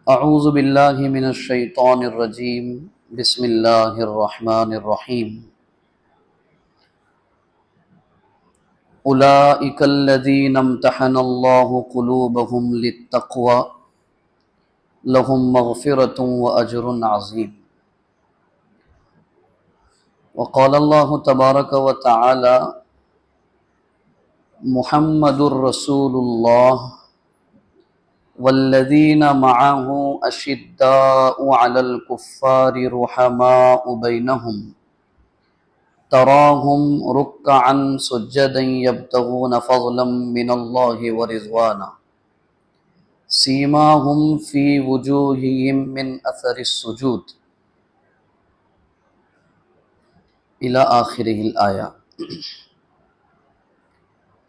اعوذ باللہ من الشیطان الرجیم بسم اللہ الرحمن الرحیم اولئک الذین امتحن اللہ قلوبہم للتقوی لہم مغفرۃ واجر عظیم۔ وقال اللہ تبارک وتعالی محمد الرسول اللہ والذین معه اشداء علی الکفار رحماء بینہم تراہم رکعا سجدا یبتغون فضلا من اللہ ورضوانا سیماہم فی وجوہہم من اثر السجود الی آخرہ الآیہ۔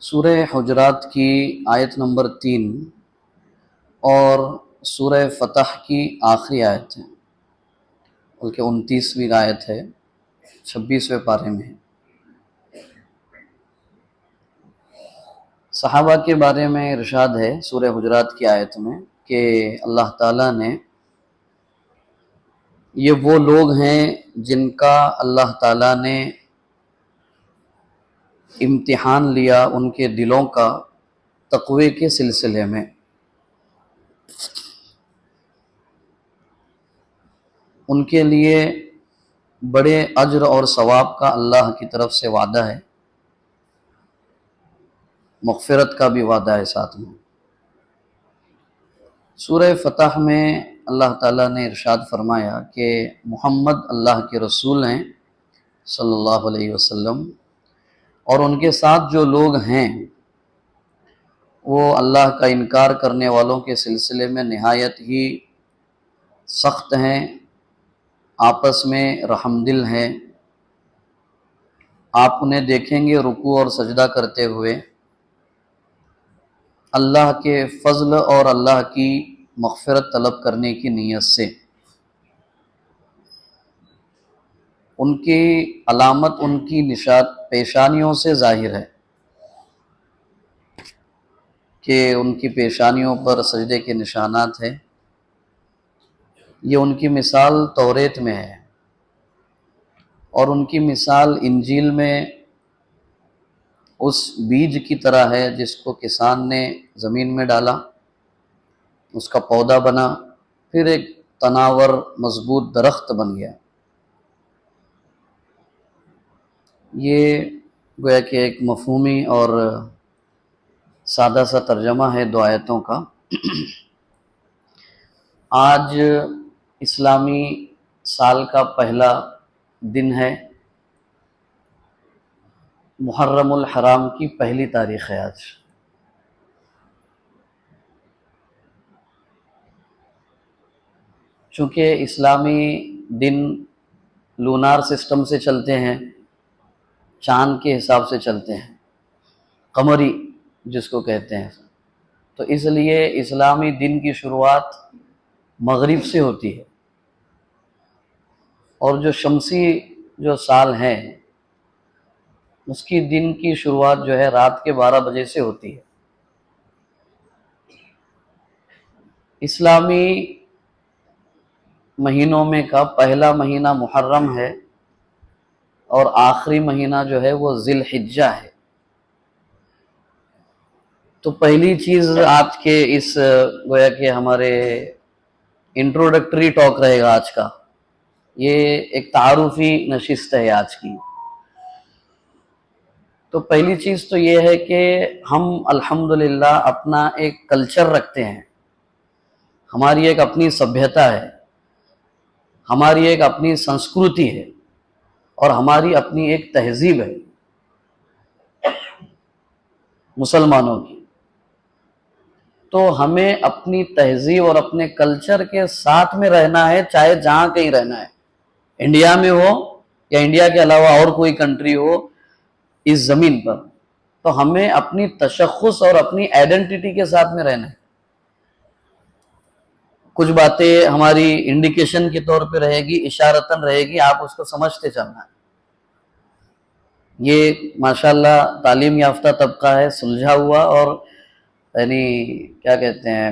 سورہ حجرات کی آیت نمبر 3 اور سورہ فتح کی آخری آیت ہے، بلکہ 29ویں آیت ہے، 26ویں پارے میں ہے۔ صحابہ کے بارے میں ارشاد ہے سورہ حجرات کی آیت میں کہ اللہ تعالیٰ نے یہ وہ لوگ ہیں جن کا اللہ تعالیٰ نے امتحان لیا ان کے دلوں کا تقوی کے سلسلے میں، ان کے لیے بڑے اجر اور ثواب کا اللہ کی طرف سے وعدہ ہے، مغفرت کا بھی وعدہ ہے ساتھ میں۔ سورہ فتح میں اللہ تعالیٰ نے ارشاد فرمایا کہ محمد اللہ کے رسول ہیں صلی اللہ علیہ وسلم، اور ان کے ساتھ جو لوگ ہیں وہ اللہ کا انکار کرنے والوں کے سلسلے میں نہایت ہی سخت ہیں، آپس میں رحم دل ہیں۔ آپ انہیں دیکھیں گے رکوع اور سجدہ کرتے ہوئے اللہ کے فضل اور اللہ کی مغفرت طلب کرنے کی نیت سے۔ ان کی علامت ان کی نشان پیشانیوں سے ظاہر ہے کہ ان کی پیشانیوں پر سجدے کے نشانات ہیں۔ یہ ان کی مثال توریت میں ہے، اور ان کی مثال انجیل میں اس بیج کی طرح ہے جس کو کسان نے زمین میں ڈالا، اس کا پودا بنا، پھر ایک تناور مضبوط درخت بن گیا۔ یہ گویا کہ ایک مفہومی اور سادہ سا ترجمہ ہے دو آیتوں کا۔ آج اسلامی سال کا پہلا دن ہے، محرم الحرام کی پہلی تاریخ ہے آج۔ چونکہ اسلامی دن لونار سسٹم سے چلتے ہیں، چاند کے حساب سے چلتے ہیں، قمری جس کو کہتے ہیں، تو اس لیے اسلامی دن کی شروعات مغرب سے ہوتی ہے، اور جو شمسی جو سال ہے اس کی دن کی شروعات جو ہے رات کے 12 بجے سے ہوتی ہے۔ اسلامی مہینوں میں کا پہلا مہینہ محرم ہے، اور آخری مہینہ جو ہے وہ ذی الحجہ ہے۔ تو پہلی چیز آج کے اس گویا کہ ہمارے انٹروڈکٹری ٹاک رہے گا آج کا، یہ ایک تعارفی نشست ہے آج کی۔ تو پہلی چیز تو یہ ہے کہ ہم الحمدللہ اپنا ایک کلچر رکھتے ہیں، ہماری ایک اپنی سبھیتا ہے، ہماری ایک اپنی سنسکرتی ہے، اور ہماری اپنی ایک تہذیب ہے مسلمانوں کی۔ تو ہمیں اپنی تہذیب اور اپنے کلچر کے ساتھ میں رہنا ہے، چاہے جہاں کہیں رہنا ہے، انڈیا میں ہو یا انڈیا کے علاوہ اور کوئی کنٹری ہو اس زمین پر، تو ہمیں اپنی تشخص اور اپنی آئیڈینٹی کے ساتھ میں رہنا ہے۔ کچھ باتیں ہماری انڈیکیشن کے طور پہ رہے گی، اشارتاً رہے گی، آپ اس کو سمجھتے چلنا ہے۔ یہ ماشاءاللہ تعلیم یافتہ طبقہ ہے، سلجھا ہوا، اور یعنی کیا کہتے ہیں،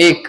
1।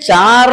4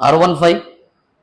R15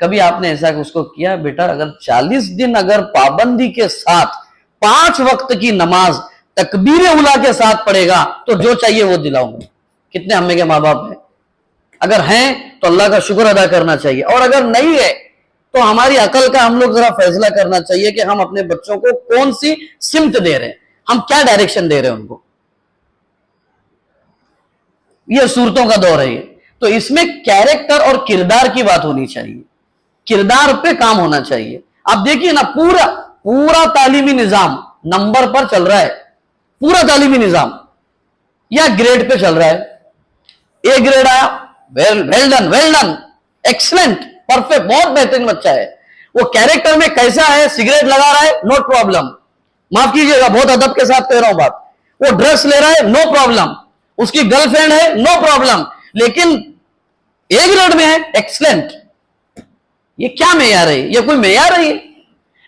کبھی آپ نے ایسا اس کو کیا بیٹا اگر 40 دن اگر پابندی کے ساتھ 5 وقت کی نماز تکبیر اولا کے ساتھ پڑھے گا تو جو چاہیے وہ دلاؤں گا؟ کتنے ہمیں کے ماں باپ ہیں؟ اگر ہیں تو اللہ کا شکر ادا کرنا چاہیے، اور اگر نہیں ہے تو ہماری عقل کا ہم لوگ ذرا فیصلہ کرنا چاہیے کہ ہم اپنے بچوں کو کون سی سمت دے رہے ہیں، ہم کیا ڈائریکشن دے رہے ہیں ان کو۔ یہ صورتوں کا دور ہے یہ، تو اس میں کیریکٹر اور کردار کی بات ہونی چاہیے، کردار پہ کام ہونا چاہیے۔ آپ دیکھیے نا پورا تعلیمی نظام نمبر پر چل رہا ہے، پورا تعلیمی نظام یا گریڈ پہ چل رہا ہے۔ اے گریڈ آیا، ویل ڈن، ایکسلنٹ، پرفیکٹ، بہت بہترین بچہ ہے۔ وہ کیریکٹر میں کیسا ہے؟ سگریٹ لگا رہا ہے، نو پرابلم، معاف کیجیے گا بہت ادب کے ساتھ کہہ رہا ہوں بات، وہ ڈرگس لے رہا ہے، نو پرابلم، اس کی گرل فرینڈ ہے، نو پرابلم، لیکن اے گریڈ میں ہے، ایکسلنٹ۔ یہ کیا معیار ہے؟ یہ کوئی معیار ہے؟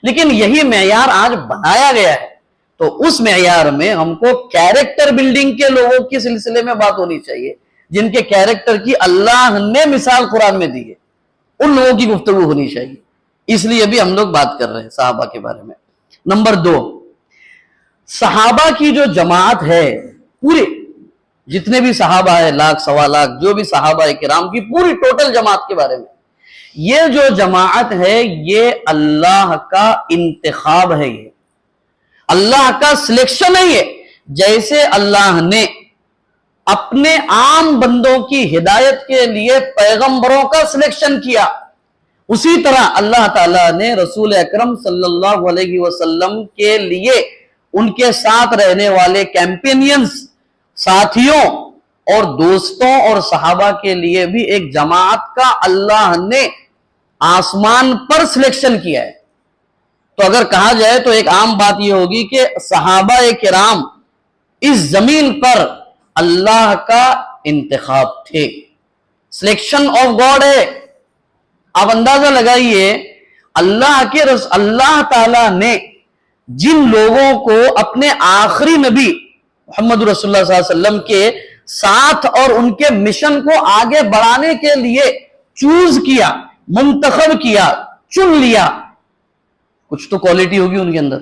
لیکن یہی معیار آج بنایا گیا ہے، تو اس معیار میں ہم کو کیریکٹر بلڈنگ کے لوگوں کے سلسلے میں بات ہونی چاہیے، جن کے کیریکٹر کی اللہ نے مثال قرآن میں دی ہے، ان لوگوں کی گفتگو ہونی چاہیے۔ اس لیے بھی ہم لوگ بات کر رہے ہیں صحابہ کے بارے میں۔ نمبر 2، صحابہ کی جو جماعت ہے، پورے جتنے بھی صحابہ ہے، 1,00,000 سوا لاکھ جو بھی صحابہ کرام کی پوری ٹوٹل جماعت کے بارے میں، یہ جو جماعت ہے یہ اللہ کا انتخاب ہے، یہ اللہ کا سلیکشن ہے۔ یہ جیسے اللہ نے اپنے عام بندوں کی ہدایت کے لیے پیغمبروں کا سلیکشن کیا، اسی طرح اللہ تعالیٰ نے رسول اکرم صلی اللہ علیہ وسلم کے لیے ان کے ساتھ رہنے والے کیمپینینز، ساتھیوں اور دوستوں اور صحابہ کے لیے بھی ایک جماعت کا اللہ نے آسمان پر سلیکشن کیا ہے۔ تو اگر کہا جائے تو ایک عام بات یہ ہوگی کہ صحابہ کرام اس زمین پر اللہ کا انتخاب تھے، سلیکشن آف گاڈ ہے۔ آپ اندازہ لگائیے اللہ تعالیٰ نے جن لوگوں کو اپنے آخری نبی محمد رسول اللہ صلی اللہ علیہ وسلم کے ساتھ اور ان کے مشن کو آگے بڑھانے کے لیے چوز کیا، منتخب کیا، چن لیا، کچھ تو کوالٹی ہوگی ان کے اندر،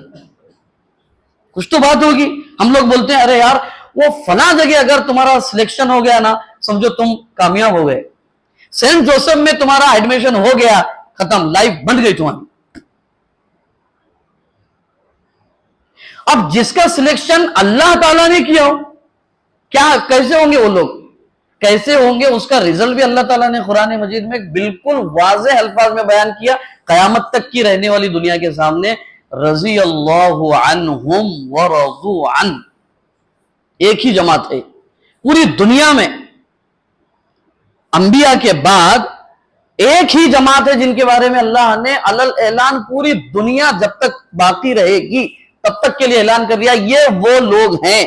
کچھ تو بات ہوگی۔ ہم لوگ بولتے ہیں ارے یار وہ فلاں جگہ اگر تمہارا سلیکشن ہو گیا نا سمجھو تم کامیاب ہو گئے، سینٹ جوسف میں تمہارا ایڈمیشن ہو گیا، ختم، لائف بن گئی تمہاری۔ اب جس کا سلیکشن اللہ تعالیٰ نے کیا ہو، کیسے ہوں گے وہ لوگ، کیسے ہوں گے؟ اس کا رزلٹ بھی اللہ تعالیٰ نے قرآن مجید میں بالکل واضح الفاظ میں بیان کیا، قیامت تک کی رہنے والی دنیا کے سامنے، رضی اللہ عنہم ورضوا عنہ۔ ایک ہی جماعت ہے پوری دنیا میں، انبیاء کے بعد ایک ہی جماعت ہے جن کے بارے میں اللہ نے علل اعلان پوری دنیا جب تک باقی رہے گی تب تک کے لیے اعلان کر دیا، یہ وہ لوگ ہیں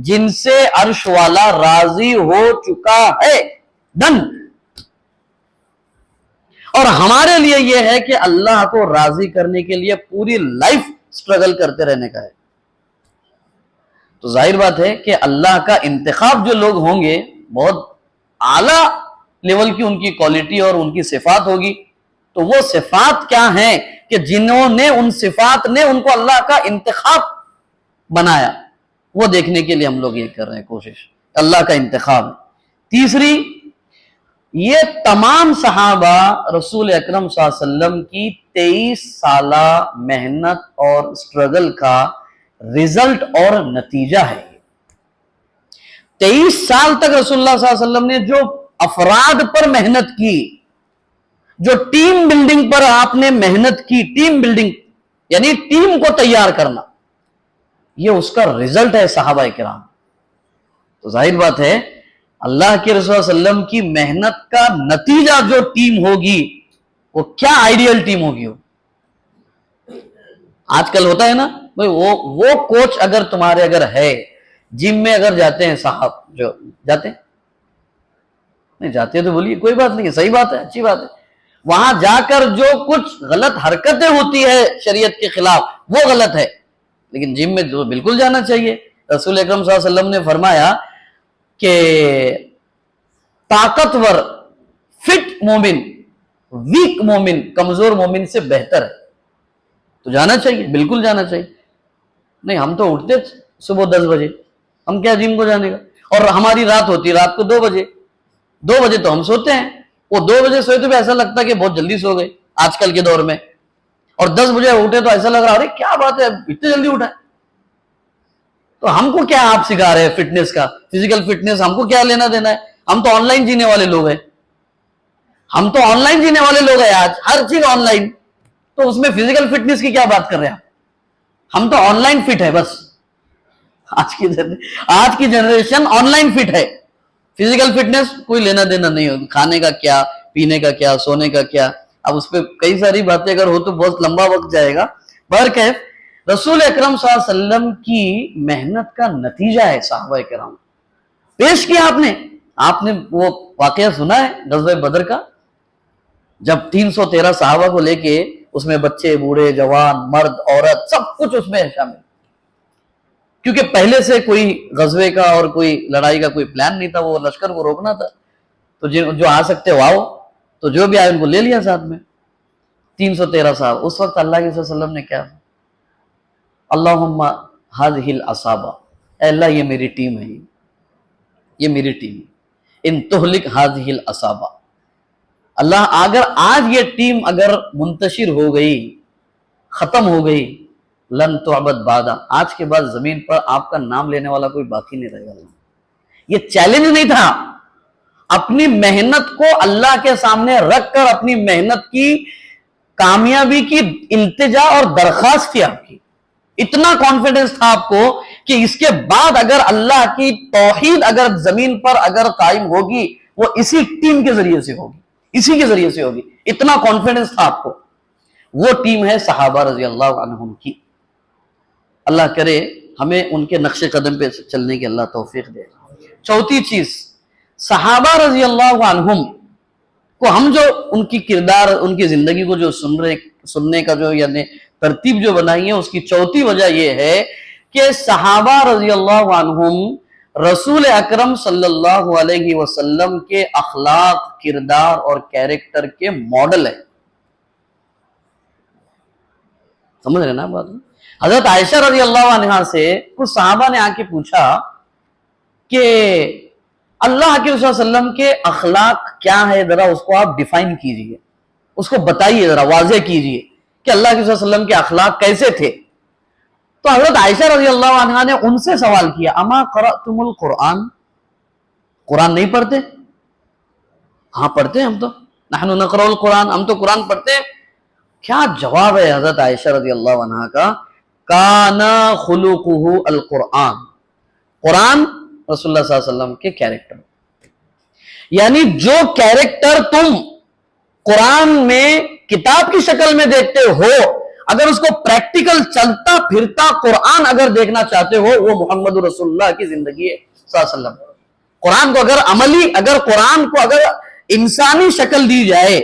جن سے عرش والا راضی ہو چکا ہے، ڈن۔ اور ہمارے لیے یہ ہے کہ اللہ کو راضی کرنے کے لیے پوری لائف سٹرگل کرتے رہنے کا ہے۔ تو ظاہر بات ہے کہ اللہ کا انتخاب جو لوگ ہوں گے بہت اعلیٰ لیول کی ان کی کوالٹی اور ان کی صفات ہوگی۔ تو وہ صفات کیا ہیں کہ جنہوں نے ان صفات نے ان کو اللہ کا انتخاب بنایا، وہ دیکھنے کے لیے ہم لوگ یہ کر رہے ہیں کوشش، اللہ کا انتخاب۔ تیسری، یہ تمام صحابہ رسول اکرم صلی اللہ علیہ وسلم کی 23 سالہ محنت اور سٹرگل کا رزلٹ اور نتیجہ ہے۔ 23 سال تک رسول اللہ صلی اللہ علیہ وسلم نے جو افراد پر محنت کی، جو ٹیم بلڈنگ پر آپ نے محنت کی، ٹیم بلڈنگ یعنی ٹیم کو تیار کرنا، یہ اس کا رزلٹ ہے صحابہ کرام۔ تو ظاہر بات ہے اللہ کے رسول صلی اللہ علیہ وسلم کی محنت کا نتیجہ جو ٹیم ہوگی وہ کیا آئیڈیل ٹیم ہوگی۔ آج کل ہوتا ہے نا وہ کوچ اگر تمہارے اگر ہے، جم میں اگر جاتے ہیں صاحب، جو جاتے ہیں نہیں جاتے تو بولیے کوئی بات نہیں ہے، صحیح بات ہے، اچھی بات ہے، وہاں جا کر جو کچھ غلط حرکتیں ہوتی ہے شریعت کے خلاف وہ غلط ہے، لیکن جم میں تو بالکل جانا چاہیے۔ رسول اکرم صلی اللہ علیہ وسلم نے فرمایا کہ طاقتور فٹ مومن ویک مومن, کمزور مومن سے بہتر ہے. تو جانا چاہیے, بالکل جانا چاہیے. نہیں ہم تو اٹھتے صبح 10 بجے, ہم کیا جم کو جانے کا. اور ہماری رات ہوتی ہے رات کو 2 بجے, 2 بجے تو ہم سوتے ہیں. وہ 2 بجے سوئے تو بھی ایسا لگتا ہے کہ بہت جلدی سو گئے آج کل کے دور میں, اور 10 بجے اٹھے تو ایسا لگ رہا ارے کیا بات ہے اتنی جلدی اٹھا. تو ہم کو کیا آپ سکھا رہے ہیں فٹنس کا, فزیکل فٹنس ہم کو کیا لینا دینا ہے. ہم تو آن لائن جینے والے لوگ ہیں, ہم تو آن لائن جینے والے لوگ ہیں. آج ہر چیز آن لائن, تو اس میں فزیکل فٹنس کی کیا بات کر رہے ہیں. ہم تو آن لائن فٹ ہے بس. آج کی جنریشن آن لائن فٹ ہے, فزیکل فٹنس کوئی لینا دینا نہیں ہو. کھانے کا کیا, پینے کا کیا, سونے کا کیا, اب اس پہ کئی ساری باتیں اگر ہو تو بہت لمبا وقت جائے گا. بہرکیف رسول اکرم صلی اللہ علیہ وسلم کی محنت کا نتیجہ ہے صحابہ کرام پیش کیا. آپ نے وہ واقعہ سنا ہے غزوہ بدر کا, جب 313 صحابہ کو لے کے, اس میں بچے, بوڑھے, جوان, مرد, عورت, سب کچھ اس میں شامل. کیونکہ پہلے سے کوئی غزوے کا اور کوئی لڑائی کا کوئی پلان نہیں تھا, وہ لشکر کو روکنا تھا. تو جو آ سکتے وہ آؤ, تو جو بھی آئے ان کو لے لیا ساتھ میں. 313 صاحب. اس وقت اللہ کے صلی اللہ علیہ وسلم نے کیا, اللہم ہذہ العصابہ, اے اللہ یہ میری ٹیم ہے, یہ میری ٹیم, ان تہلک ہذہ العصابہ. اللہ اگر آج یہ ٹیم اگر منتشر ہو گئی, ختم ہو گئی, لن تعبد بعدا, آج کے بعد زمین پر آپ کا نام لینے والا کوئی باقی نہیں رہے گا. یہ چیلنج نہیں تھا, اپنی محنت کو اللہ کے سامنے رکھ کر اپنی محنت کی کامیابی کی التجا اور درخواست تھی آپ کی. اتنا کانفیڈنس تھا آپ کو کہ اس کے بعد اگر اللہ کی توحید اگر زمین پر اگر قائم ہوگی وہ اسی ٹیم کے ذریعے سے ہوگی, اسی کے ذریعے سے ہوگی. اتنا کانفیڈنس تھا آپ کو. وہ ٹیم ہے صحابہ رضی اللہ عنہم کی. اللہ کرے ہمیں ان کے نقش قدم پہ چلنے کی اللہ توفیق دے. چوتھی چیز, صحابہ رضی اللہ عنہم کو ہم جو ان کی کردار, ان کی زندگی کو جو سننے کا جو یعنی ترتیب جو بنائی ہے, اس کی چوتھی وجہ یہ ہے کہ صحابہ رضی اللہ عنہم رسول اکرم صلی اللہ علیہ وسلم کے اخلاق, کردار اور کیریکٹر کے ماڈل ہیں. سمجھ رہے نا بات. حضرت عائشہ رضی اللہ عنہا سے کچھ صحابہ نے آ کے پوچھا کہ اللہ کے صلی اللہ علیہ وسلم کے اخلاق کیا ہے, ذرا اس کو آپ ڈیفائن کیجئے, اس کو بتائیے, ذرا واضح کیجئے کہ اللہ کے صلی اللہ علیہ وسلم کے اخلاق کیسے تھے. تو حضرت عائشہ رضی اللہ عنہا نے ان سے سوال کیا, اما قرأتم القرآن, قرآن نہیں پڑھتے؟ ہاں پڑھتے ہیں ہم تو, نحن نقرأ القرآن, ہم تو قرآن پڑھتے ہیں. کیا جواب ہے حضرت عائشہ رضی اللہ عنہا کا, کانا خلقہ القرآن, قرآن رسول اللہ صلی اللہ علیہ وسلم کے کیریکٹر. یعنی جو کیریکٹر تم قرآن میں کتاب کی شکل میں دیکھتے ہو, اگر اس کو پریکٹیکل چلتا پھرتا قرآن اگر دیکھنا چاہتے ہو, وہ محمد رسول اللہ کی زندگی ہے صلی اللہ علیہ وسلم. قرآن کو اگر عملی, اگر قرآن کو اگر انسانی شکل دی جائے,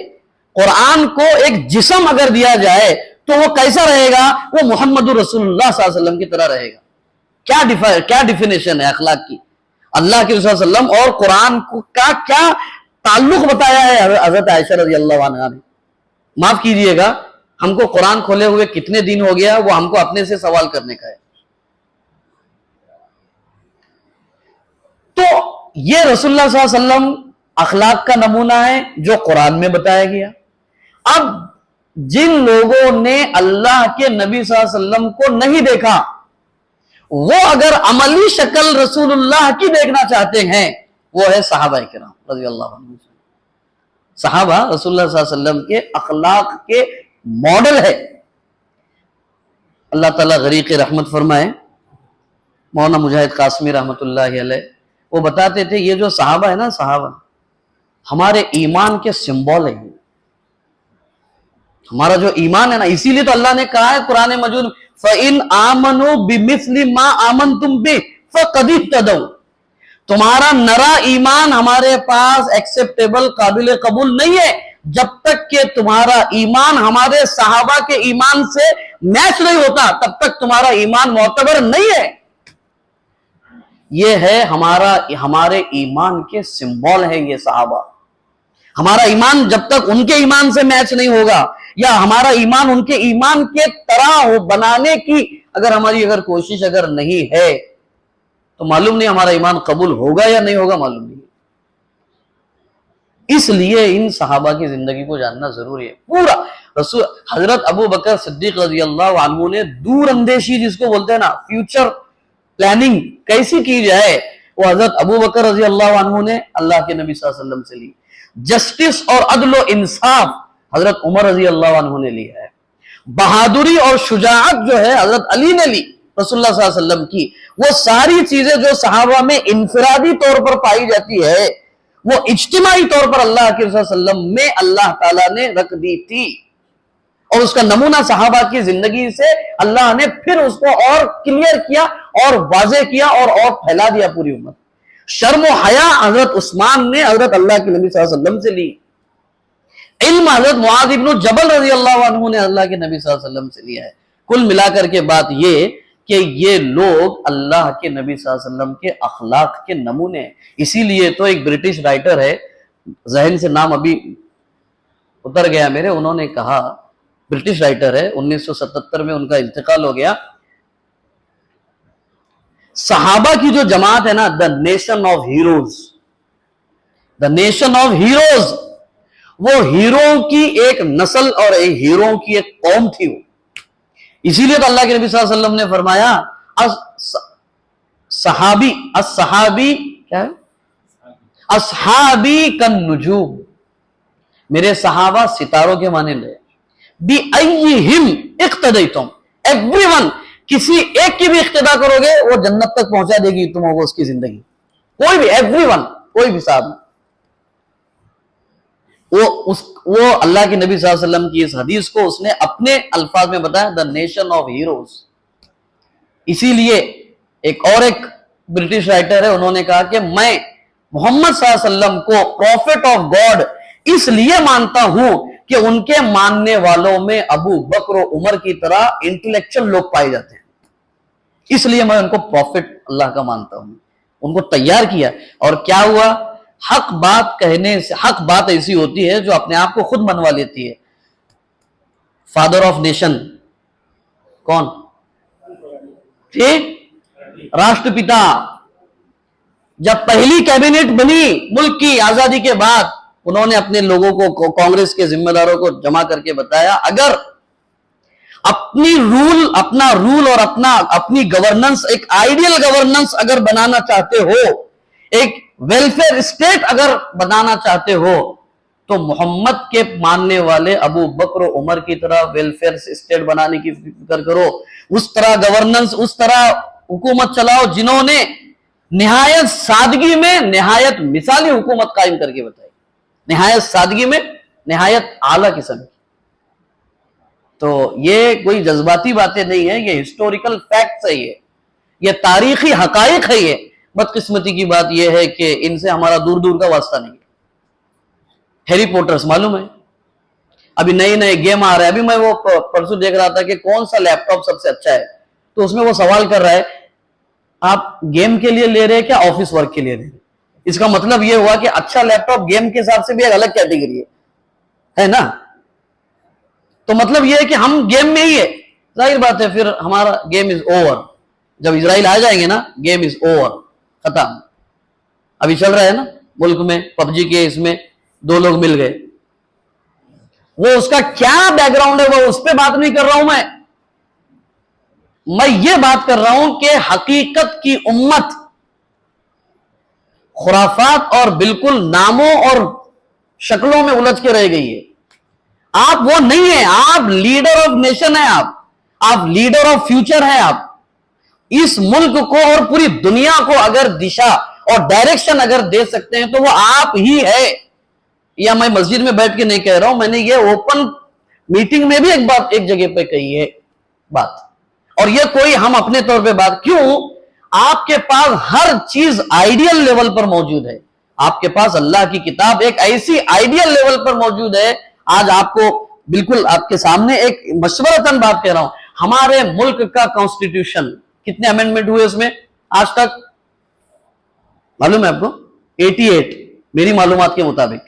قرآن کو ایک جسم اگر دیا جائے تو وہ کیسا رہے گا؟ وہ محمد رسول اللہ صلی اللہ علیہ وسلم کی طرح رہے گا. کیا ڈیفینیشن ہے اخلاق کی. اللہ کے رسول صلی اللہ علیہ وسلم اور قرآن کا کیا تعلق بتایا ہے حضرت عائشہ رضی اللہ عنہا نے. معاف کیجئے گا, ہم کو قرآن کھولے ہوئے کتنے دن ہو گیا, وہ ہم کو اپنے سے سوال کرنے کا ہے. تو یہ رسول اللہ صلی اللہ علیہ وسلم اخلاق کا نمونہ ہے جو قرآن میں بتایا گیا. اب جن لوگوں نے اللہ کے نبی صلی اللہ علیہ وسلم کو نہیں دیکھا, وہ اگر عملی شکل رسول اللہ کی دیکھنا چاہتے ہیں, وہ ہے صحابہ کرام رضی اللہ عنہ. صحابہ رسول اللہ صلی اللہ علیہ وسلم کے اخلاق کے ماڈل ہے. اللہ تعالیٰ غریق رحمت فرمائے. مولانا مجاہد قاسمی رحمت اللہ علیہ وہ بتاتے تھے, یہ جو صحابہ ہے نا, صحابہ ہمارے ایمان کے سمبول ہیں. ہمارا جو ایمان ہے نا, اسی لیے تو اللہ نے کہا ہے قرآن مجید, فَإِنْ آمَنُوا بِمِثْلِ مَا آمَنْتُمْ بِهِ فَقَدِ اهْتَدَوْا. تمہارا نرا ایمان ہمارے پاس ایکسپٹیبل, قابل قبول نہیں ہے جب تک کہ تمہارا ایمان ہمارے صحابہ کے ایمان سے میچ نہیں ہوتا, تب تک تمہارا ایمان معتبر نہیں ہے. یہ ہے ہمارے ایمان کے سمبول ہے یہ صحابہ. ہمارا ایمان جب تک ان کے ایمان سے میچ نہیں ہوگا یا ہمارا ایمان ان کے ایمان کے طرح ہو بنانے کی اگر ہماری کوشش اگر نہیں ہے تو معلوم نہیں ہمارا ایمان قبول ہوگا یا نہیں ہوگا، معلوم نہیں۔ اس لیے ان صحابہ کی زندگی کو جاننا ضروری ہے۔ پورا رسول حضرت ابو بکر صدیق رضی اللہ عنہ نے دور اندیشی جس کو بولتے ہیں نا، فیوچر پلاننگ کیسی کی جائے، وہ حضرت ابو بکر رضی اللہ عنہ نے اللہ کے نبی صلی اللہ علیہ وسلم سے لی۔ جسٹس اور عدل و انصاف حضرت عمر رضی اللہ عنہ نے لیا ہے۔ بہادری اور شجاعت جو ہے حضرت علی نے لی رسول اللہ صلی اللہ علیہ وسلم کی۔ وہ ساری چیزیں جو صحابہ میں انفرادی طور پر پائی جاتی ہے وہ اجتماعی طور پر اللہ کے رسول صلی اللہ علیہ وسلم میں اللہ تعالیٰ نے رکھ دی تھی، اور اس کا نمونہ صحابہ کی زندگی سے اللہ نے پھر اس کو اور کلیئر کیا اور واضح کیا اور پھیلا دیا پوری امت۔ شرم و حیا حضرت عثمان نے حضرت اللہ کے نبی صلی اللہ علیہ وسلم سے لی۔ علم حضرت معاذ بن جبل رضی اللہ عنہ نے اللہ کے نبی صلی اللہ علیہ وسلم سے لیا ہے۔ کل ملا کر کے بات یہ کہ یہ لوگ اللہ کے نبی صلی اللہ علیہ وسلم کے اخلاق کے نمونے ہیں۔ اسی لیے تو ایک برٹش رائٹر ہے، ذہن سے نام ابھی اتر گیا میرے، انہوں نے کہا، برٹش رائٹر ہے، 1977 میں ان کا انتقال ہو گیا، صحابہ کی جو جماعت ہے نا، the nation of heroes, the nation of heroes, وہ ہیرو کی ایک نسل اور ایک ہیرو کی ایک قوم تھی۔ وہ اسی لیے تو اللہ کے نبی صلی اللہ علیہ وسلم نے فرمایا الصحابی کیا ہے؟ اصحابی کالنجوم، میرے صحابہ ستاروں کے مانند ہیں۔ بِأَيِّهِمْ اقتدیتم، ایوری ون، کسی ایک کی بھی اقتدا کرو گے وہ جنت تک پہنچا دے گی تمہیں، وہ اس کی زندگی، کوئی بھی، ایوری ون، کوئی بھی صاحب۔ وہ اللہ کے نبی صلی اللہ علیہ وسلم کی اس حدیث کو اس نے اپنے الفاظ میں بتایا، دا نیشن آف ہیروز۔ اسی لیے ایک برٹش رائٹر ہے، انہوں نے کہا کہ میں محمد صلی اللہ علیہ وسلم کو پروفٹ آف گاڈ اس لیے مانتا ہوں کہ ان کے ماننے والوں میں ابو بکر و عمر کی طرح انٹلیکچل لوگ پائے جاتے ہیں، اس لیے میں ان کو پروفٹ اللہ کا مانتا ہوں۔ ان کو تیار کیا، اور کیا ہوا؟ حق بات کہنے سے، حق بات ایسی ہوتی ہے جو اپنے آپ کو خود منوا لیتی ہے۔ فادر آف نیشن کون؟ ٹھیک، راشٹر پتا۔ جب پہلی کیبنٹ بنی ملک کی آزادی کے بعد، انہوں نے اپنے لوگوں کو، کانگریس کے ذمہ داروں کو جمع کر کے بتایا، اگر اپنا رول اور اپنی گورننس ایک آئیڈیل گورننس اگر بنانا چاہتے ہو، ایک ویلفیئر اسٹیٹ اگر بنانا چاہتے ہو، تو محمد کے ماننے والے ابو بکر و عمر کی طرح ویلفیئر اسٹیٹ بنانے کی فکر کرو، اس طرح گورننس، اس طرح حکومت چلاؤ جنہوں نے نہایت سادگی میں نہایت مثالی حکومت قائم کر کے بتائی، نہایت سادگی میں نہایت اعلیٰ قسم کی۔ تو یہ کوئی جذباتی باتیں نہیں ہیں، یہ ہسٹوریکل فیکٹس ہے، یہ تاریخی حقائق ہے۔ یہ بدقسمتی کی بات یہ ہے کہ ان سے ہمارا دور دور کا واسطہ نہیں ہے۔ ہیری پوٹرز معلوم ہے، ابھی نئے گیم آ رہے ہیں، ابھی میں وہ پرسوں دیکھ رہا تھا کہ کون سا لیپ ٹاپ سب سے اچھا ہے، تو اس میں وہ سوال کر رہا ہے آپ گیم کے لیے لے رہے ہیں کیا آفس ورک کے لیے لے رہے ہیں؟ اس کا مطلب یہ ہوا کہ اچھا لیپ ٹاپ گیم کے حساب سے بھی ایک الگ کیٹیگری ہے نا۔ تو مطلب یہ ہے کہ ہم گیم میں ہی ہے، ظاہر بات ہے پھر ہمارا گیم از اوور، جب اسرائیل آ جائیں گے نا گیم از اوور، ختم۔ ابھی چل رہا ہے نا ملک میں پب جی کے، اس میں 2 لوگ مل گئے، وہ اس کا کیا بیک گراؤنڈ ہے وہ اس پہ بات نہیں کر رہا ہوں، میں یہ بات کر رہا ہوں کہ حقیقت کی امت خرافات اور بالکل ناموں اور شکلوں میں الجھ کے رہ گئی ہے۔ آپ وہ نہیں ہیں، آپ لیڈر آف نیشن ہیں، آپ لیڈر آف فیوچر ہیں۔ آپ اس ملک کو اور پوری دنیا کو اگر دشا اور ڈائریکشن اگر دے سکتے ہیں تو وہ آپ ہی ہے۔ یا میں مسجد میں بیٹھ کے نہیں کہہ رہا ہوں، میں نے یہ اوپن میٹنگ میں بھی ایک جگہ پہ کہی ہے بات، اور یہ کوئی ہم اپنے طور پہ بات کیوں؟ آپ کے پاس ہر چیز آئیڈیل لیول پر موجود ہے، آپ کے پاس اللہ کی کتاب ایک ایسی آئیڈیل لیول پر موجود ہے۔ آج آپ کو بالکل آپ کے سامنے ایک مشورتاً بات کہہ رہا ہوں، ہمارے ملک کا کانسٹیٹیوشن کتنے امینڈمنٹ ہوئے اس میں آج تک معلوم ہے آپ کو؟ 88، میری معلومات کے مطابق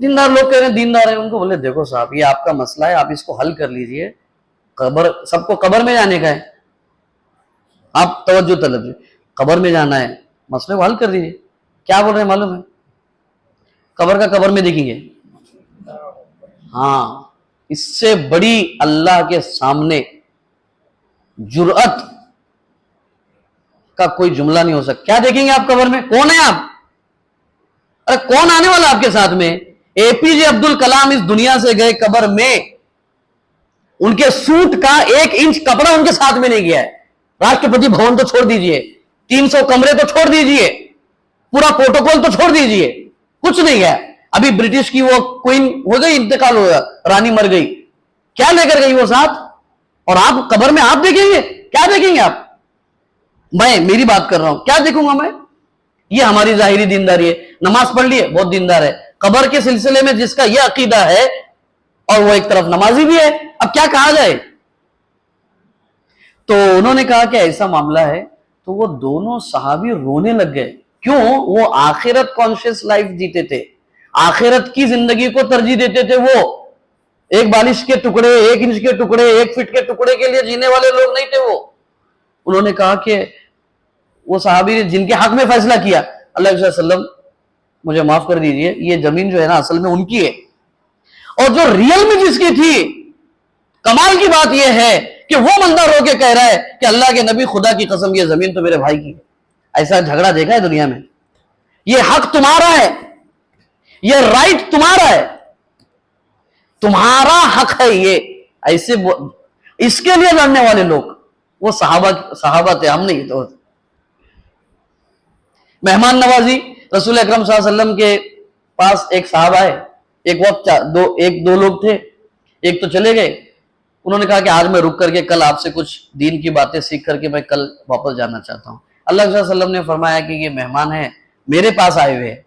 دیندار لوگ کہہ رہے ہیں دیندار ہیں، ان کو بولے دیکھو صاحب یہ آپ کا مسئلہ ہے، آپ اس کو حل کر لیجئے، قبر سب کو قبر میں جانے کا ہے، آپ توجہ طلب قبر میں جانا ہے، مسئلے کو حل کر دیجئے۔ کیا بول رہے ہیں معلوم ہے؟ قبر کا قبر میں دیکھیں گے۔ ہاں، اس سے بڑی اللہ کے سامنے جرأت کا کوئی جملہ نہیں ہو سکتا۔ کیا دیکھیں گے آپ قبر میں؟ کون ہے آپ؟ ارے کون آنے والا آپ کے ساتھ میں؟ اے پی جے عبد الکلام اس دنیا سے گئے قبر میں، ان کے سوٹ کا 1 انچ کپڑا ان کے ساتھ میں نہیں گیا ہے۔ راشٹرپتی بھون تو چھوڑ دیجئے، 300 کمرے تو چھوڑ دیجئے، پورا پروٹوکول تو چھوڑ دیجئے، کچھ نہیں گیا۔ ابھی برٹش کی وہ کوئن ہو گئی، انتقال ہو گیا، رانی مر گئی، کیا لے کر گئی وہ ساتھ؟ اور آپ قبر میں آپ دیکھیں گے؟ کیا دیکھیں گے آپ؟ میں میری بات کر رہا ہوں، کیا دیکھوں گا میں؟ یہ ہماری ظاہری دینداری ہے۔ نماز پڑھ لیے، بہت دیندار ہے۔ قبر کے سلسلے میں جس کا یہ عقیدہ ہے اور وہ ایک طرف نمازی بھی ہے، اب کیا کہا جائے؟ تو انہوں نے کہا کہ ایسا معاملہ ہے، تو وہ دونوں صحابی رونے لگ گئے۔ کیوں؟ وہ آخرت کانشیس لائف جیتے تھے، آخرت کی زندگی کو ترجیح دیتے تھے۔ وہ 1 بالش کے ٹکڑے، 1 انچ کے ٹکڑے، 1 فٹ کے ٹکڑے کے لیے جینے والے لوگ نہیں تھے وہ۔ انہوں نے کہا کہ وہ صحابی جن کے حق میں فیصلہ کیا، اللہ علیہ وسلم مجھے معاف کر دیجئے، یہ زمین جو ہے نا اصل میں ان کی ہے، اور جو ریئل میں جس کی تھی، کمال کی بات یہ ہے کہ وہ بندہ رو کے کہہ رہا ہے کہ اللہ کے نبی خدا کی قسم یہ زمین تو میرے بھائی کی ہے۔ ایسا جھگڑا دیکھا ہے دنیا میں؟ یہ حق تمہارا ہے، یہ رائٹ تمہارا ہے، تمہارا حق ہے یہ۔ ایسے اس کے لیے لڑنے والے لوگ وہ صحابہ تھے، ہم نہیں تو۔ مہمان نوازی، رسول اکرم صلی اللہ علیہ وسلم کے پاس ایک صحابہ ہے، ایک وقت دو لوگ تھے، ایک تو چلے گئے، انہوں نے کہا کہ آج میں رک کر کے کل آپ سے کچھ دین کی باتیں سیکھ کر کے میں کل واپس جانا چاہتا ہوں۔ اللہ صلی اللہ علیہ وسلم نے فرمایا کہ یہ مہمان ہیں، میرے پاس آئے ہوئے ہیں،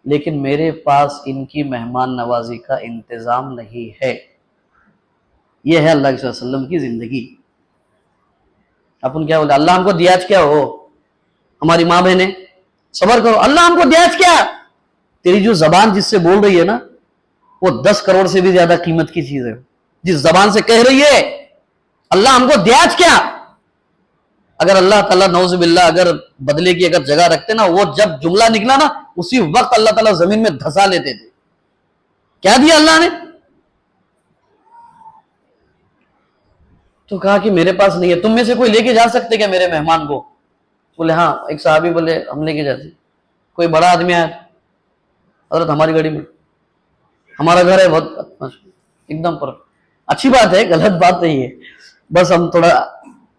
لیکن میرے پاس ان کی مہمان نوازی کا انتظام نہیں ہے۔ یہ ہے اللہ صلی اللہ علیہ وسلم کی زندگی۔ اپن کیا بولتے؟ اللہ ہم کو دیاج کیا ہو، ہماری ماں بہنیں صبر کرو، اللہ ہم کو دیاج کیا؟ تیری جو زبان جس سے بول رہی ہے نا، وہ 10 کروڑ سے بھی زیادہ قیمت کی چیز ہے۔ جس زبان سے کہہ رہی ہے اللہ ہم کو دیاج کیا، اگر اللہ تعالیٰ نعوذ باللہ اگر بدلے کی اگر جگہ رکھتے نا، وہ جب جملہ نکلا نا اسی وقت اللہ تعالیٰ زمین میں دھسا لیتے تھے۔ کیا دیا اللہ نے؟ تو کہا کہ میرے پاس نہیں ہے، تم میں سے کوئی لے کے جا سکتے کیا میرے مہمان کو؟ بولے ہاں، ایک صحابی بولے ہم لے کے جاتے۔ کوئی بڑا آدمی آیا، حضرت ہماری گاڑی میں، ہمارا گھر ہے بہت ایک دم پر، اچھی بات ہے، غلط بات نہیں ہے، بس ہم تھوڑا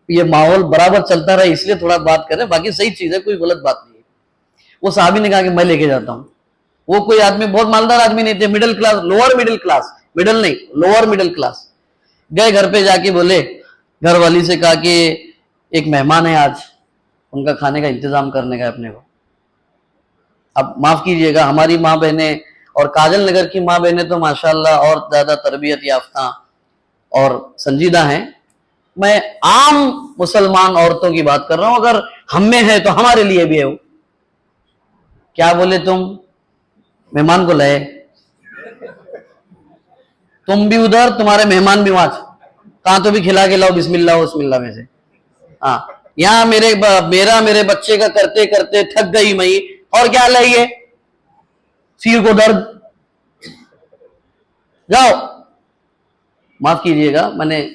یہ ماحول برابر چلتا رہے اس لیے تھوڑا بات کریں، باقی صحیح چیز ہے، کوئی غلط بات نہیں ہے۔ وہ صحابی نے کہا کہ میں لے کے جاتا ہوں۔ وہ کوئی آدمی بہت مالدار آدمی نہیں تھے، middle class, lower middle class, middle نہیں لوور مڈل کلاس۔ گئے گھر پہ جا کے بولے، گھر والی سے کہا کہ ایک مہمان ہے آج، ان کا کھانے کا انتظام کرنے کا اپنے کو۔ اب معاف کیجئے گا، ہماری ماں بہنیں اور کاجل نگر کی ماں بہنیں تو ماشاءاللہ اور زیادہ تربیت یافتہ اور سنجیدہ ہیں۔ میں عام مسلمان عورتوں کی بات کر رہا ہوں، اگر ہم میں ہے تو ہمارے لیے بھی ہے وہ۔ کیا بولے تم مہمان کو لائے، تم بھی ادھر، تمہارے مہمان بھی وہاں، کہاں تو بھی کھلا کے لاؤ بسم اللہ بسم اللہ میں سے۔ ہاں، یہاں میرے بچے کا کرتے کرتے تھک گئی میں، اور کیا لائیے، سیر کو درد، جاؤ۔ معاف کیجئے گا، میں نے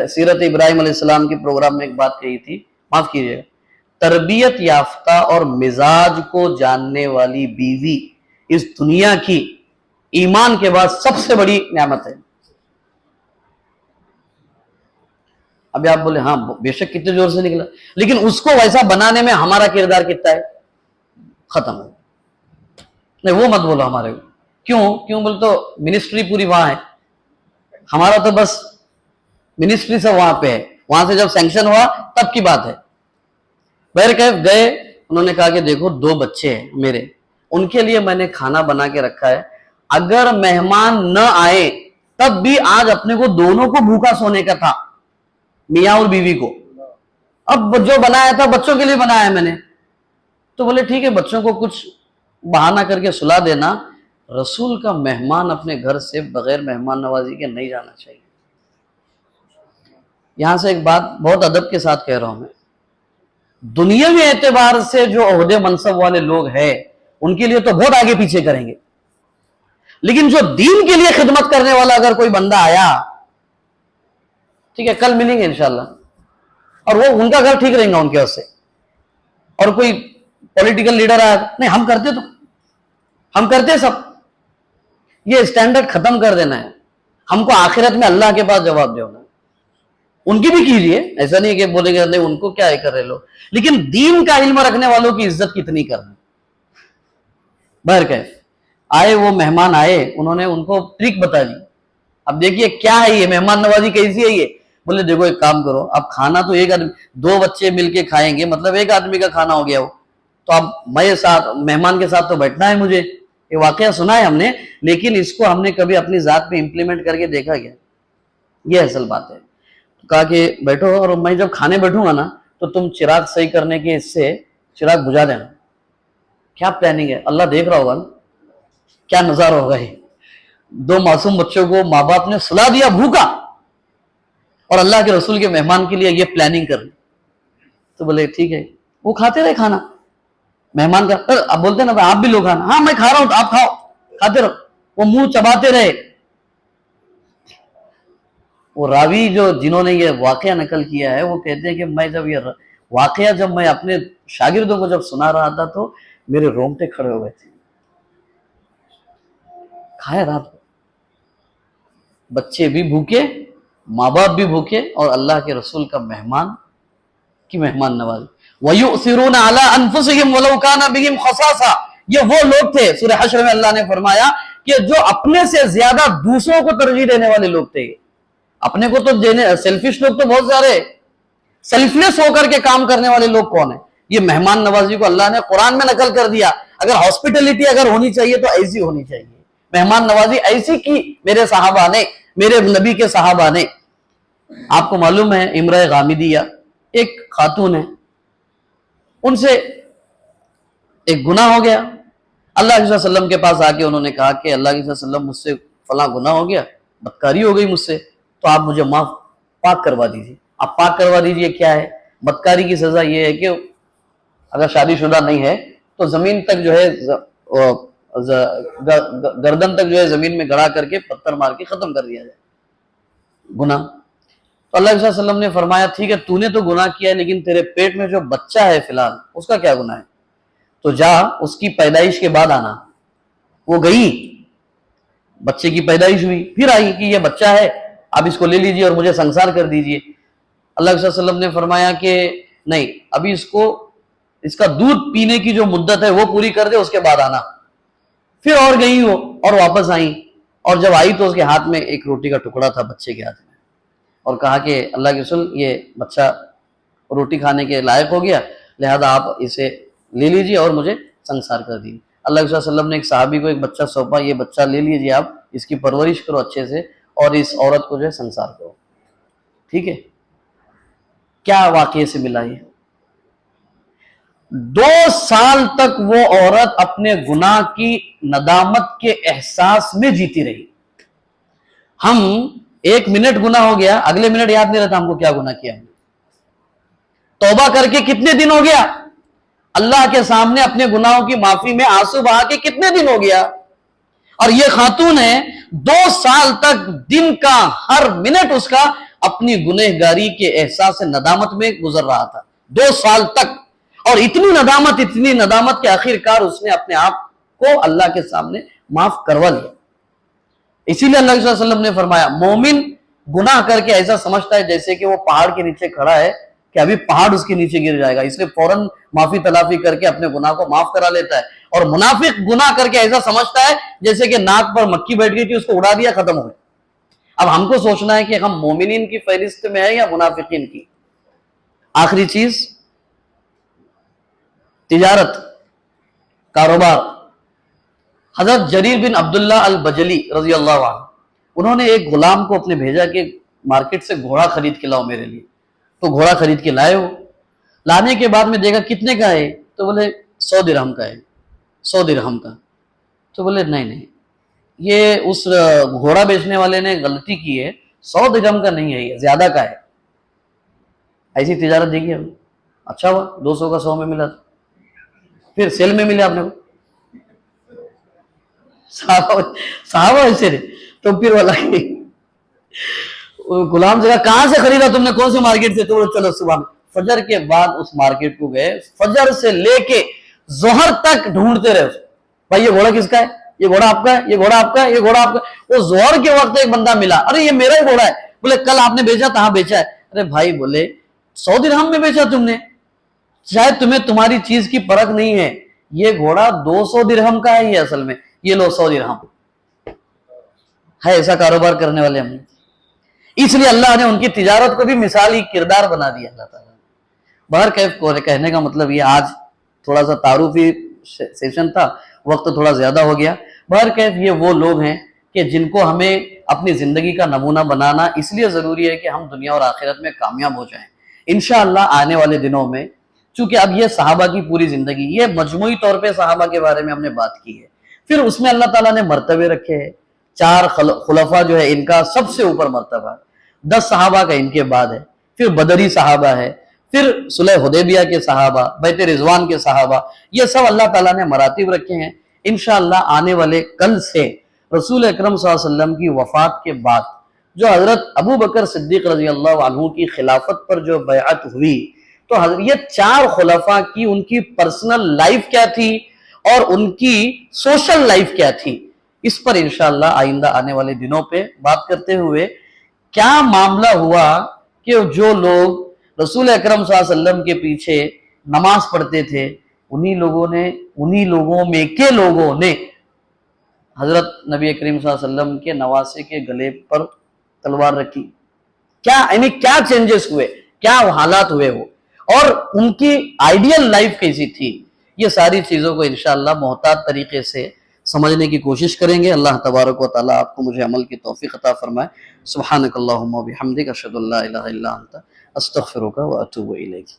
سیرت ابراہیم علیہ السلام کے پروگرام میں ایک بات کہی تھی، معاف کیجئے گا، تربیت یافتہ اور مزاج کو جاننے والی بیوی اس دنیا کی ایمان کے بعد سب سے بڑی نعمت ہے۔ ابھی آپ بولے ہاں بے شک کتنے زور سے نکلا، لیکن اس کو ویسا بنانے میں ہمارا کردار کتنا ہے؟ ختم ہے۔ نہیں وہ مت بولو ہمارے کو، کیوں بولے تو منسٹری پوری وہاں ہے، ہمارا تو بس منسٹری سے وہاں پہ ہے، وہاں سے جب سینکشن ہوا تب کی بات ہے۔ بہرکیف گئے، انہوں نے کہا کہ دیکھو 2 بچے ہیں میرے، ان کے لیے میں نے کھانا بنا کے رکھا ہے، اگر مہمان نہ آئے تب بھی آج اپنے کو دونوں کو بھوکا سونے کا تھا، میاں اور بیوی کو۔ اب جو بنایا تھا بچوں کے لیے بنایا میں نے، تو بولے ٹھیک ہے بچوں کو کچھ بہانہ کر کے سلا دینا، رسول کا مہمان اپنے گھر سے بغیر مہمان نوازی کے نہیں جانا چاہیے. یہاں سے ایک بات بہت ادب کے ساتھ کہہ رہا ہوں میں، دنیاوی اعتبار سے جو عہدے منصب والے لوگ ہیں ان کے لیے تو بہت آگے پیچھے کریں گے، لیکن جو دین کے لیے خدمت کرنے والا اگر کوئی بندہ آیا، ٹھیک ہے کل ملیں گے انشاءاللہ، اور وہ ان کا گھر ٹھیک رہیں گا ان کے وجہ سے، اور کوئی پولیٹیکل لیڈر آیا نہیں ہم کرتے سب، یہ اسٹینڈرڈ ختم کر دینا ہے. ہم کو آخرت میں اللہ کے پاس جواب دینا ہے. ان کی بھی کیجئے، ایسا نہیں کہ بولے گا نہیں ان کو کیا ہے کر رہے لوگ، لیکن دین کا علم رکھنے والوں کی عزت کتنی کرنا. بہرکیف آئے وہ مہمان آئے، انہوں نے ان کو ٹرک بتا دی. اب دیکھیے کیا ہے یہ مہمان نوازی کیسی ہے یہ. بولے دیکھو ایک کام کرو، اب کھانا تو ایک آدمی، دو بچے مل کے کھائیں گے مطلب ایک آدمی کا کھانا ہو گیا وہ، تو اب میں ساتھ مہمان کے ساتھ تو بیٹھنا ہے مجھے. یہ واقعہ سنا ہے ہم نے، لیکن اس کو ہم نے کبھی اپنی ذات پہ امپلیمنٹ کر کے دیکھا گیا. یہ اصل بات ہے. کہا کہ بیٹھو، اور میں جب کھانے بیٹھوں گا نا تو تم چراغ صحیح کرنے کے اس سے چراغ بجھا دینا. کیا پلاننگ ہے، اللہ دیکھ رہا ہوگا نا کیا نظارہ ہوگا. یہ دو معصوم بچوں کو ماں باپ نے سلا دیا بھوکا، اور اللہ کے رسول کے مہمان کے لیے یہ پلاننگ کر لی. تو بولے ٹھیک ہے، وہ کھاتے رہے کھانا مہمان کا. اب بولتے نا آپ بھی لوگ کھانا، ہاں میں کھا رہا ہوں تو آپ کھاؤ، کھاتے رہو. وہ منہ چباتے رہے. وہ راوی جنہوں نے یہ واقعہ نقل کیا ہے وہ کہتے ہیں کہ میں جب یہ واقعہ جب میں اپنے شاگردوں کو جب سنا رہا تھا تو میرے رونگٹے کھڑے ہو گئے تھے. کھایا رات کو، بچے بھی بھوکے، ماں باپ بھی بھوکے، اور اللہ کے رسول کا مہمان کی مہمان نوازی. وَيُؤْثِرُونَ عَلَىٰ أَنفُسِهِمْ وَلَوْ كَانَ بِهِمْ خَصَاصَةٌ. یہ وہ لوگ تھے سورہ حشر میں اللہ نے فرمایا کہ جو اپنے سے زیادہ دوسروں کو ترجیح دینے والے لوگ تھے. اپنے کو تو دینے، سیلفش لوگ تو بہت سارے، سیلفلیس ہو کر کے کام کرنے والے لوگ کون ہیں؟ یہ مہمان نوازی کو اللہ نے قرآن میں نقل کر دیا. اگر ہاسپٹیلٹی اگر ہونی چاہیے تو ایسی ہونی چاہیے. مہمان نوازی ایسی کی میرے صحابہ نے، میرے نبی کے صحابہ نے. آپ کو معلوم ہے امرأ غامدیہ ایک خاتون ہے، ان سے ایک گناہ ہو گیا. اللہ کے وسلم کے پاس آ کے انہوں نے کہا کہ اللہ کے وسلم مجھ سے فلاں گناہ ہو گیا، بدکاری ہو گئی مجھ سے، تو آپ مجھے پاک کروا دیجیے. آپ پاک کروا دیجیے. کیا ہے بدکاری کی سزا؟ یہ ہے کہ اگر شادی شدہ نہیں ہے تو زمین تک جو ہے گردن تک جو ہے زمین میں گڑا کر کے پتھر مار کے ختم کر دیا جائے گناہ. تو اللہ علیہ وسلم نے فرمایا ٹھیک ہے تو نے تو گناہ کیا ہے، لیکن تیرے پیٹ میں جو بچہ ہے فی الحال اس کا کیا گناہ ہے؟ تو جا اس کی پیدائش کے بعد آنا. وہ گئی، بچے کی پیدائش ہوئی، پھر آئی کہ یہ بچہ ہے آپ اس کو لے لیجئے اور مجھے سنسار کر دیجئے. اللہ علیہ وسلم نے فرمایا کہ نہیں، ابھی اس کا دودھ پینے کی جو مدت ہے وہ پوری کر دے، اس کے بعد آنا. پھر اور گئی وہ اور واپس آئیں، اور جب آئی تو اس کے ہاتھ میں ایک روٹی کا ٹکڑا تھا بچے کے ہاتھ میں، اور کہا کہ اللہ کے رسول یہ بچہ روٹی کھانے کے لائق ہو گیا، لہذا آپ اسے لے لیجئے اور مجھے سنسار کر دیجیے. اللہ کے وسلم نے ایک صحابی کو ایک بچہ سونپا، یہ بچہ لے لیجئے آپ، اس کی پرورش کرو اچھے سے اور اس عورت کو جو ہے سنسار کرو. ٹھیک ہے، کیا واقعے سے ملا یہ؟ 2 سال تک وہ عورت اپنے گناہ کی ندامت کے احساس میں جیتی رہی. ہم 1 منٹ گناہ ہو گیا، اگلے منٹ یاد نہیں رہتا ہم کو کیا گناہ کیا ہم نے. توبہ کر کے کتنے دن ہو گیا؟ اللہ کے سامنے اپنے گناہوں کی معافی میں آنسو بہا کے کتنے دن ہو گیا؟ اور یہ خاتون ہے 2 سال تک دن کا ہر منٹ اس کا اپنی گنہگاری کے احساس ندامت میں گزر رہا تھا. 2 سال تک، اور اتنی ندامت کہ آخر کار اس نے اپنے آپ کو اللہ کے سامنے معاف کروا لیا. اسی لیے اللہ صلی اللہ علیہ وسلم نے فرمایا مومن گناہ کر کے ایسا سمجھتا ہے جیسے کہ وہ پہاڑ کے نیچے کھڑا ہے کہ ابھی پہاڑ اس کے نیچے گر جائے گا، اس لیے فوراً معافی تلافی کر کے اپنے گناہ کو معاف کرا لیتا ہے. اور منافق گناہ کر کے ایسا سمجھتا ہے جیسے کہ ناک پر مکھی بیٹھ گئی تھی، اس کو اڑا دیا، ختم ہو گیا. اب ہم کو سوچنا ہے کہ ہم مومنین کی فہرست میں ہیں یا منافقین کی. آخری چیز، تجارت، کاروبار. حضرت جریر بن عبداللہ البجلی رضی اللہ عنہ، انہوں نے ایک غلام کو اپنے بھیجا کہ مارکیٹ سے گھوڑا خرید کے لاؤ میرے لیے. تو گھوڑا خرید کے لائے ہو. لانے کے بعد میں دیکھا کتنے کا ہے؟ تو بولے 100 درہم کا ہے. 100 درہم کا. تو بولے نہیں، یہ اس گھوڑا بیچنے والے نے غلطی کی ہے، 100 درہم کا نہیں ہے، یہ زیادہ کا ہے. ایسی تجارت دیکھی ہم. اچھا ہوا 200 کا 100 میں ملا، پھر سیل میں ملے آپ نے کو. صحابہ ایسے رہے. تو پھر والا غلام سے کہا کہاں سے خریدا تم نے، کون سے مارکیٹ سے؟ تو چلو صبح میں فجر کے بعد اس مارکیٹ کو گئے، فجر سے لے کے ظہر تک ڈھونڈتے رہے. بھائی یہ گھوڑا کس کا ہے، یہ گھوڑا آپ کا ہے، یہ گھوڑا آپ کا ہے، یہ گھوڑا آپ کا ہے. وہ ظہر کے وقت ایک بندہ ملا، ارے یہ میرا ہی گھوڑا ہے. بولے کل آپ نے بیچا تھا؟ ہاں بیچا ہے. ارے بھائی بولے 100 درہم میں بیچا تم نے، شاید تمہیں تمہاری چیز کی پرکھ نہیں ہے، یہ گھوڑا 200 درہم کا ہے، یہ اصل میں یہ لو 100 درہم ہے. ایسا کاروبار کرنے والے ہم نے. اس لیے اللہ نے ان کی تجارت کو بھی مثالی کردار بنا دیا اللہ تعالیٰ نے. باہر کہنے کا مطلب یہ، آج تھوڑا سا تعارفی سیشن تھا، وقت تھوڑا زیادہ ہو گیا. باہر کیف یہ وہ لوگ ہیں کہ جن کو ہمیں اپنی زندگی کا نمونہ بنانا اس لیے ضروری ہے کہ ہم دنیا اور آخرت میں کامیاب ہو جائیں انشاءاللہ. آنے والے دنوں میں چونکہ اب یہ صحابہ کی پوری زندگی، یہ مجموعی طور پہ صحابہ کے بارے میں ہم نے بات کی ہے، پھر اس میں اللہ تعالیٰ نے مرتبے رکھے ہیں. 4 خلفاء جو ہے ان کا سب سے اوپر مرتبہ، 10 صحابہ کا ان کے بعد ہے، پھر بدری صحابہ ہے، پھر صلح حدیبیہ کے صحابہ، بیت رضوان کے صحابہ. یہ سب اللہ تعالیٰ نے مراتب رکھے ہیں. انشاءاللہ آنے والے کل سے رسول اکرم صلی اللہ علیہ وسلم کی وفات کے بعد جو حضرت ابو بکر صدیق رضی اللہ عنہ کی خلافت پر جو بیعت ہوئی، تو یہ 4 خلفاء کی ان کی پرسنل لائف کیا تھی اور ان کی سوشل لائف کیا تھی، اس پر انشاءاللہ آئندہ آنے والے دنوں پہ بات کرتے ہوئے کیا معاملہ ہوا کہ جو لوگ رسول اکرم صلی اللہ علیہ وسلم کے پیچھے نماز پڑھتے تھے، انہی لوگوں نے حضرت نبی کریم صلی اللہ علیہ وسلم کے نواسے کے گلے پر تلوار رکھی. کیا چینجز ہوئے، کیا حالات ہوئے وہ، اور ان کی آئیڈیل لائف کیسی تھی. یہ ساری چیزوں کو انشاءاللہ محتاط طریقے سے سمجھنے کی کوشش کریں گے. اللہ تبارک و تعالیٰ آپ کو مجھے عمل کی توفیق عطا فرمائے. سبحانک اللہم و بحمدک، اشہد ان لا الہ الا انت، استغفرک و اتوب الیک.